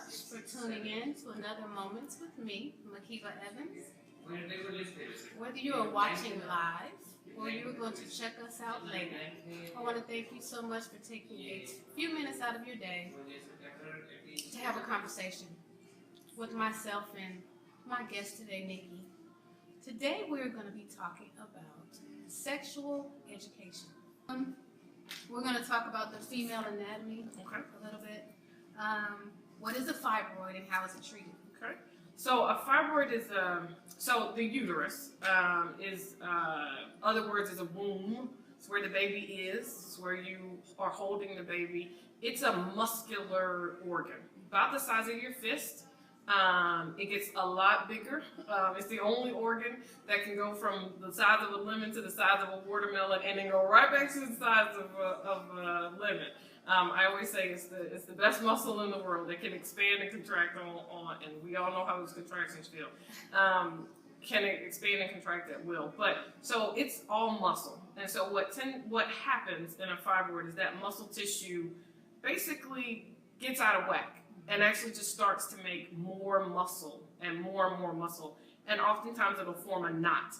much for tuning in to another Moments with me, Makeba Evans. Whether you are watching live or you are going to check us out later, I want to thank you so much for taking a few minutes out of your day to have a conversation with myself and my guest today, Nikki. Today we're going to be talking about sexual education. We're going to talk about the female anatomy a little bit. What is a fibroid and how is it treated? Okay. So a fibroid is so the uterus is other words is a womb. It's where the baby is. It's where you are holding the baby. It's a muscular organ, about the size of your fist. It gets a lot bigger. It's the only organ that can go from the size of a lemon to the size of a watermelon and then go right back to the size of a lemon. I always say it's the best muscle in the world that can expand and contract on, and we all know how those contractions feel. Can expand and contract at will. But so it's all muscle, and so what happens in a fibroid is that muscle tissue basically gets out of whack and actually just starts to make more muscle and more muscle, and oftentimes it'll form a knot,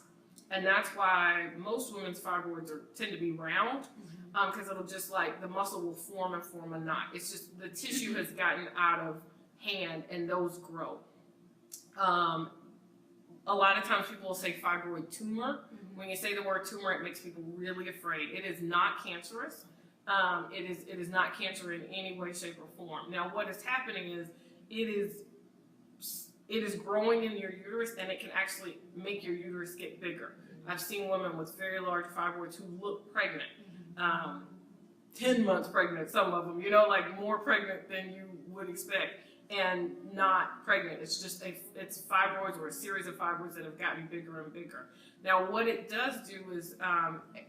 and that's why most women's fibroids tend to be round. Because it'll just like the muscle will form and form a knot. It's just the tissue has gotten out of hand and those grow. A lot of times people will say fibroid tumor. When you say the word tumor, it makes people really afraid. It is not cancerous. It is not cancer in any way, shape, or form. Now, what is happening is it is growing in your uterus, and it can actually make your uterus get bigger. I've seen women with very large fibroids who look pregnant. 10 months pregnant, some of them, like more pregnant than you would expect, and not pregnant. It's just it's fibroids or a series of fibroids that have gotten bigger and bigger. Now, what it does do is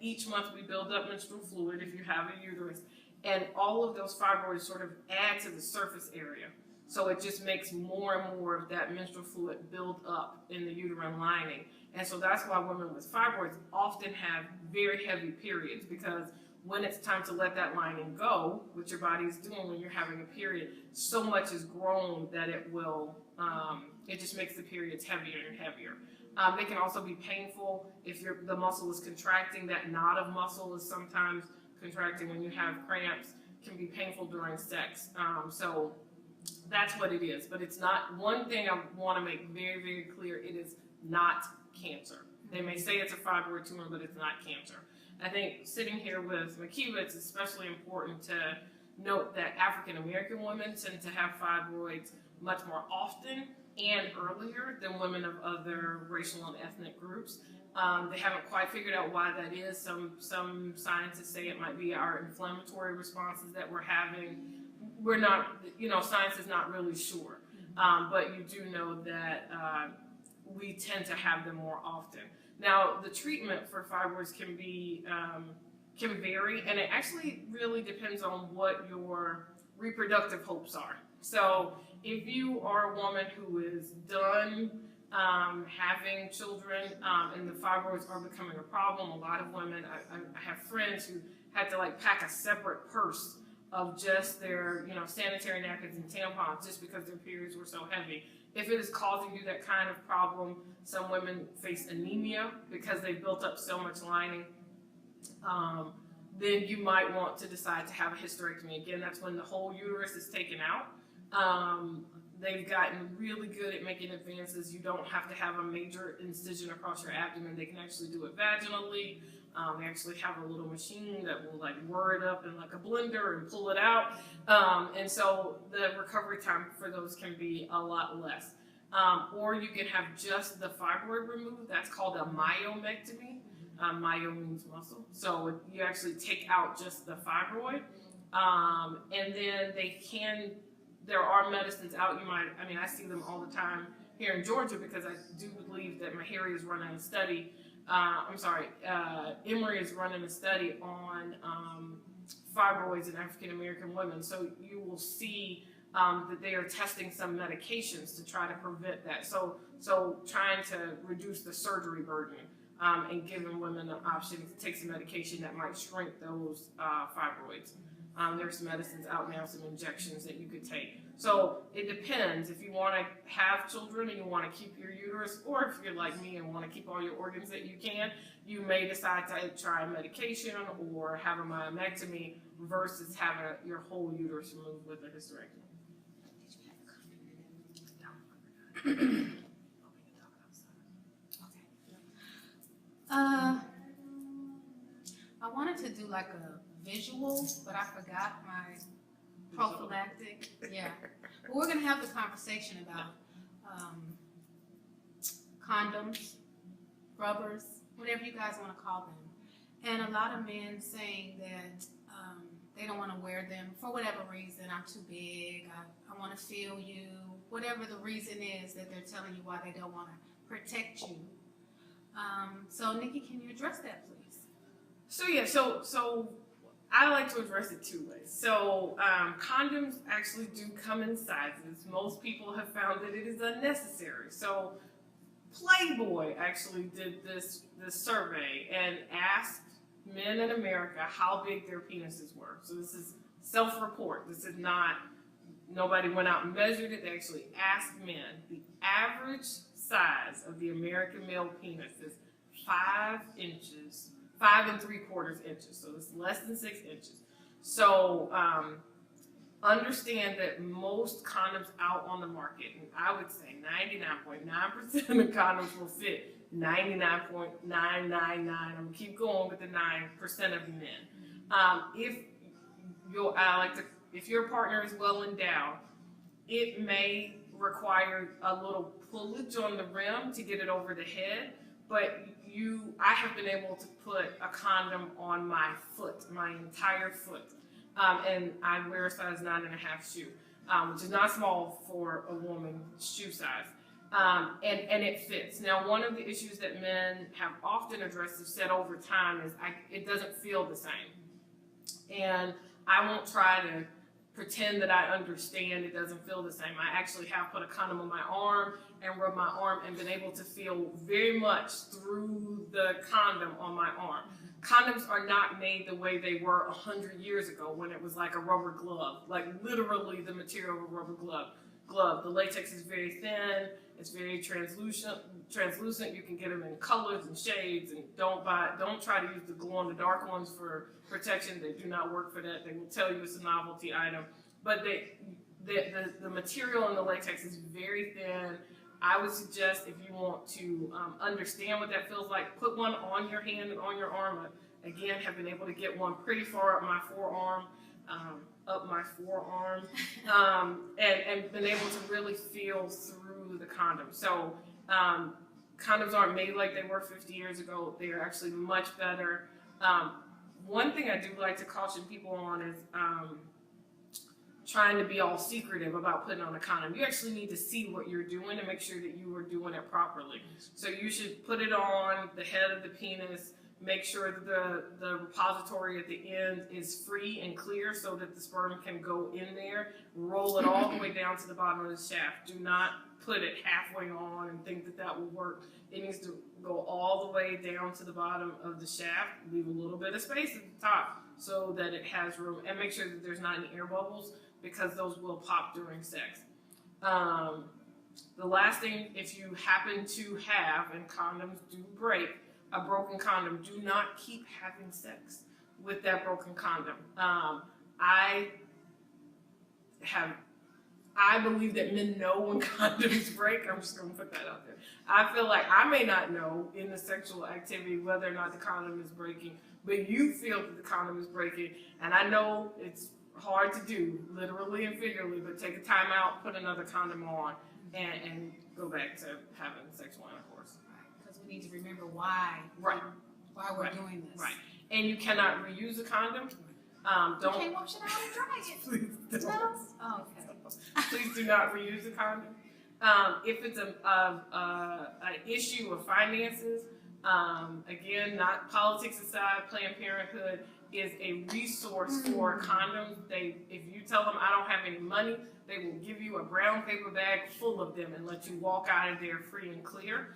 each month we build up menstrual fluid if you have a uterus, and all of those fibroids sort of add to the surface area. So it just makes more and more of that menstrual fluid build up in the uterine lining. And so that's why women with fibroids often have very heavy periods, because when it's time to let that lining go, what your body is doing when you're having a period, so much is grown that it will, it just makes the periods heavier and heavier. They can also be painful if the muscle is contracting. That knot of muscle is sometimes contracting when you have cramps. It can be painful during sex. So that's what it is. But it's not, one thing I want to make very, very clear, it is not cancer. They may say it's a fibroid tumor, but it's not cancer. I think sitting here with Makeba, it's especially important to note that African American women tend to have fibroids much more often and earlier than women of other racial and ethnic groups. They haven't quite figured out why that is. Some scientists say it might be our inflammatory responses that we're having. We're not, science is not really sure, but you do know that we tend to have them more often. Now, the treatment for fibroids can vary, and it actually really depends on what your reproductive hopes are. So if you are a woman who is done having children and the fibroids are becoming a problem, a lot of women, I have friends who had to pack a separate purse of just their sanitary napkins and tampons just because their periods were so heavy. If it is causing you that kind of problem, some women face anemia because they built up so much lining. Then you might want to decide to have a hysterectomy. Again, that's when the whole uterus is taken out. They've gotten really good at making advances. You don't have to have a major incision across your abdomen. They can actually do it vaginally. They actually have a little machine that will whir it up in a blender and pull it out. And so the recovery time for those can be a lot less. Or you can have just the fibroid removed. That's called a myomectomy. Myo means muscle. So you actually take out just the fibroid. And then there are medicines out. I see them all the time here in Georgia because I do believe that Mahari is running a study. Emory is running a study on fibroids in African American women. So you will see that they are testing some medications to try to prevent that. So trying to reduce the surgery burden and giving women an option to take some medication that might shrink those fibroids. There's some medicines out now, some injections that you could take. So it depends if you want to have children and you want to keep your uterus, or if you're like me and want to keep all your organs that you can, you may decide to try medication or have a myomectomy versus having your whole uterus removed with a hysterectomy. I wanted to do like a visual, but I forgot my prophylactic. Yeah. But we're going to have the conversation about condoms, rubbers, whatever you guys want to call them. And a lot of men saying that they don't want to wear them for whatever reason. I'm too big. I want to feel you. Whatever the reason is that they're telling you why they don't want to protect you. So Nikki, can you address that, please? So yeah, so I like to address it two ways. So condoms actually do come in sizes. Most people have found that it is unnecessary. So Playboy actually did this survey and asked men in America how big their penises were. So this is self-report. This is not, nobody went out and measured it. They actually asked men. The average size of the American male penis is 5 inches, 5 3/4 inches. So it's less than 6 inches. So understand that most condoms out on the market, and I would say 99.9% of the condoms will fit 99.999. I'm gonna keep going with the 9% of men. If your partner is well endowed, it may require a little pullage on the rim to get it over the head, but I have been able to put a condom on my foot, my entire foot, and I wear a size 9.5 shoe, which is not small for a woman's shoe size. And it fits. Now, one of the issues that men have often addressed, have said over time, is it doesn't feel the same. And I won't try to pretend that I understand it doesn't feel the same. I actually have put a condom on my arm and rubbed my arm and been able to feel very much through the condom on my arm. Condoms are not made the way they were 100 years ago when it was like a rubber glove, like literally the material of a rubber glove. The latex is very thin, it's very translucent. You can get them in colors and shades, and don't try to use the glow-in-the-dark ones for protection. They do not work for that. They will tell you it's a novelty item, but the material in the latex is very thin. I would suggest, if you want to understand what that feels like, put one on your hand and on your arm. Again, have been able to get one pretty far up my forearm, and been able to really feel through the condom. So condoms aren't made like they were 50 years ago. They are actually much better. One thing I do like to caution people on is trying to be all secretive about putting on a condom. You actually need to see what you're doing and make sure that you are doing it properly. So you should put it on the head of the penis, make sure that the repository at the end is free and clear so that the sperm can go in there, roll it all the way down to the bottom of the shaft. Do not put it halfway on and think that that will work. It needs to go all the way down to the bottom of the shaft, leave a little bit of space at the top so that it has room, and make sure that there's not any air bubbles, because those will pop during sex. The last thing, if you happen to have, and condoms do break, a broken condom, do not keep having sex with that broken condom. I believe that men know when condoms break. I'm just gonna put that out there. I feel like I may not know in the sexual activity whether or not the condom is breaking, but you feel that the condom is breaking, and I know it's hard to do, literally and figuratively, but take a time out, put another condom on, and go back to having sexual intercourse. Right, because we need to remember why we're doing this. Right, and you cannot reuse a condom. You can't wash it out and dry it. Please don't. No? Oh, okay. Please do not reuse a condom. If it's an issue of finances, again, not politics aside, Planned Parenthood is a resource for condoms. If you tell them, I don't have any money, they will give you a brown paper bag full of them and let you walk out of there free and clear.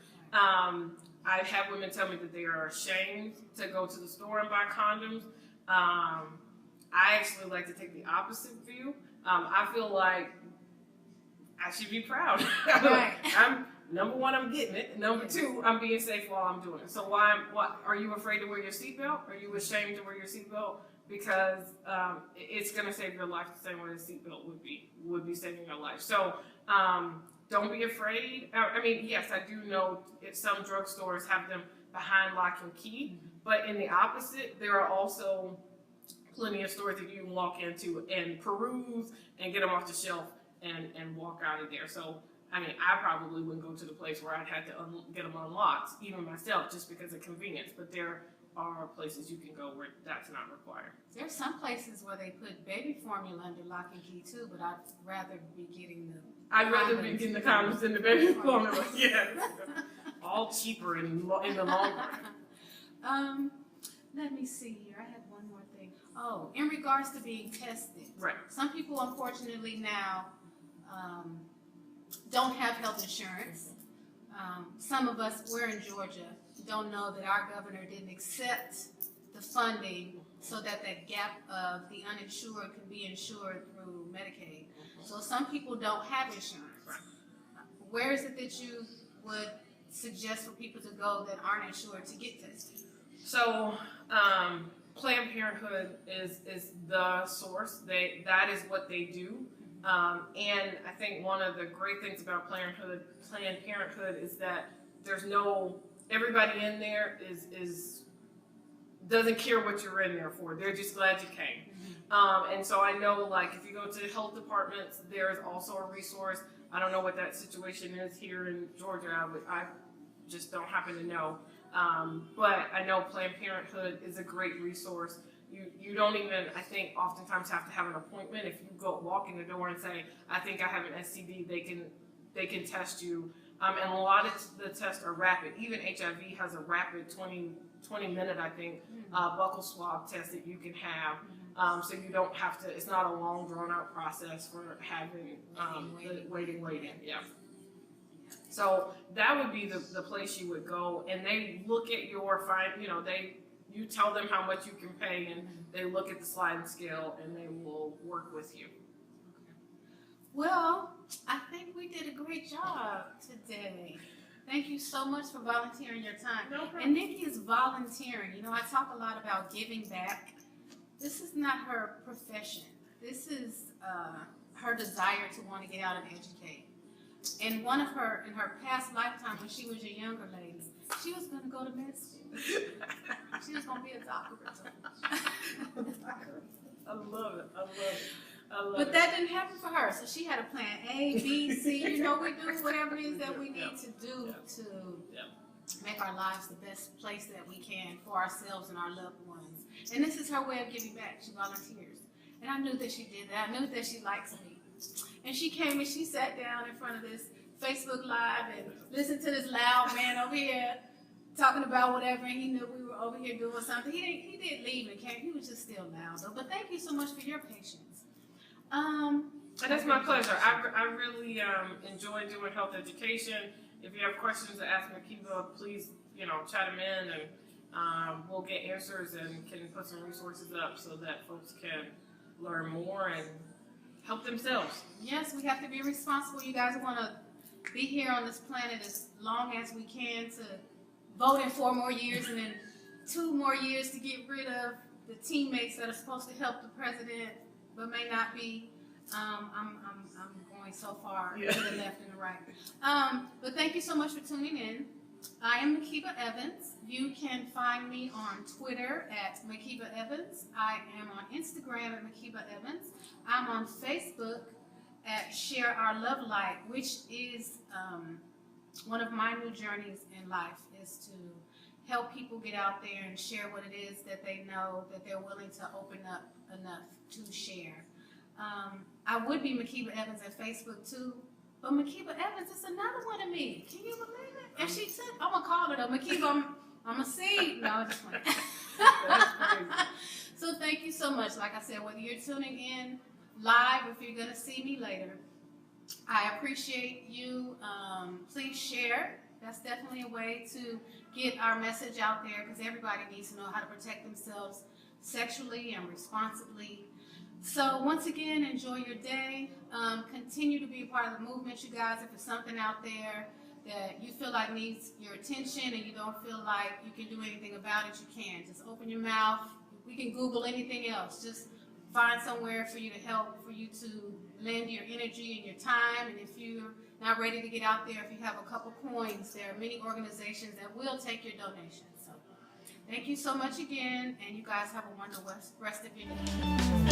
I have women tell me that they are ashamed to go to the store and buy condoms. I actually like to take the opposite view. I feel like I should be proud. Right. Number one, I'm getting it. Number two, I'm being safe while I'm doing it. So why are you afraid to wear your seatbelt? Are you ashamed to wear your seatbelt? Because it's going to save your life the same way a seatbelt would be saving your life. So don't be afraid. I mean, yes, I do know some drugstores have them behind lock and key, but in the opposite, there are also plenty of stores that you can walk into and peruse and get them off the shelf and walk out of there. So, I mean, I probably wouldn't go to the place where I'd have to get them unlocked, even myself, just because of convenience. But there are places you can go where that's not required. There's some places where they put baby formula under lock and key too, but I'd rather be getting the condoms than the baby formula. Yes. All cheaper in the long run. Let me see here. I had one more thing. Oh, in regards to being tested. Right. Some people, unfortunately, now don't have health insurance. Some of us, we're in Georgia, don't know that our governor didn't accept the funding so that that gap of the uninsured can be insured through Medicaid. So some people don't have insurance. Right. Where is it that you would suggest for people to go that aren't insured to get tested? So, Planned Parenthood is the source. That is what they do. And I think one of the great things about Planned Parenthood is that there's everybody in there doesn't care what you're in there for. They're just glad you came. And so I know, like, if you go to the health departments, there's also a resource. I don't know what that situation is here in Georgia. I just don't happen to know. But I know Planned Parenthood is a great resource. You don't even, I think, oftentimes have to have an appointment. If you walk in the door and say, I think I have an STD, they can test you. And a lot of the tests are rapid. Even HIV has a rapid 20-minute, I think, buccal swab test that you can have. So you don't have to, it's not a long, drawn-out process for having waiting. Yeah. So that would be the place you would go, and they look at your you tell them how much you can pay, and they look at the sliding scale, and they will work with you. Well, I think we did a great job today. Thank you so much for volunteering your time. No problem. And Nikki is volunteering. You know, I talk a lot about giving back. This is not her profession. This is her desire to want to get out and educate. And in her past lifetime, when she was a younger lady, she was going to go to med school. She was going to be a doctor. I love it. But that didn't happen for her. So she had a plan A, B, C. You know, we do whatever it is that we need to do to make our lives the best place that we can for ourselves and our loved ones. And this is her way of giving back. She volunteers. And I knew that she did that. I knew that she likes me. And she came and she sat down in front of this Facebook Live and listened to this loud man over here talking about whatever, and he knew we were over here doing something. He did leave and came. He was just still loud, though. But thank you so much for your patience. And that's my pleasure. I really enjoy doing health education. If you have questions to ask Makeba, please chat them in, and we'll get answers and can put some resources up so that folks can learn more and help themselves. Yes, we have to be responsible. You guys want to be here on this planet as long as we can to vote in 4 more years and then 2 more years to get rid of the teammates that are supposed to help the president but may not be. I'm going so far to the left and the right. But thank you so much for tuning in. I am Makeba Evans. You can find me on Twitter at Makeba Evans. I am on Instagram at Makeba Evans. I'm on Facebook at Share Our Love Light, which is one of my new journeys in life, is to help people get out there and share what it is that they know, that they're willing to open up enough to share. I would be Makeba Evans at Facebook too, but Makeba Evans is another one of me. Can you believe it? If she took, I'm gonna call her though. Makeba, I'm a seed. No, just one. So thank you so much. Like I said, whether you're tuning in live or if you're gonna see me later, I appreciate you. Please share That's definitely a way to get our message out there, because everybody needs to know how to protect themselves sexually and responsibly. So once again, enjoy your day. Continue to be a part of the movement, you guys. If there's something out there that you feel like needs your attention and you don't feel like you can do anything about it, you can. Just open your mouth. We can Google anything else. Just find somewhere for you to help, for you to lend your energy and your time. And if you're not ready to get out there, if you have a couple coins, there are many organizations that will take your donations. So thank you so much again, and you guys have a wonderful rest of your day.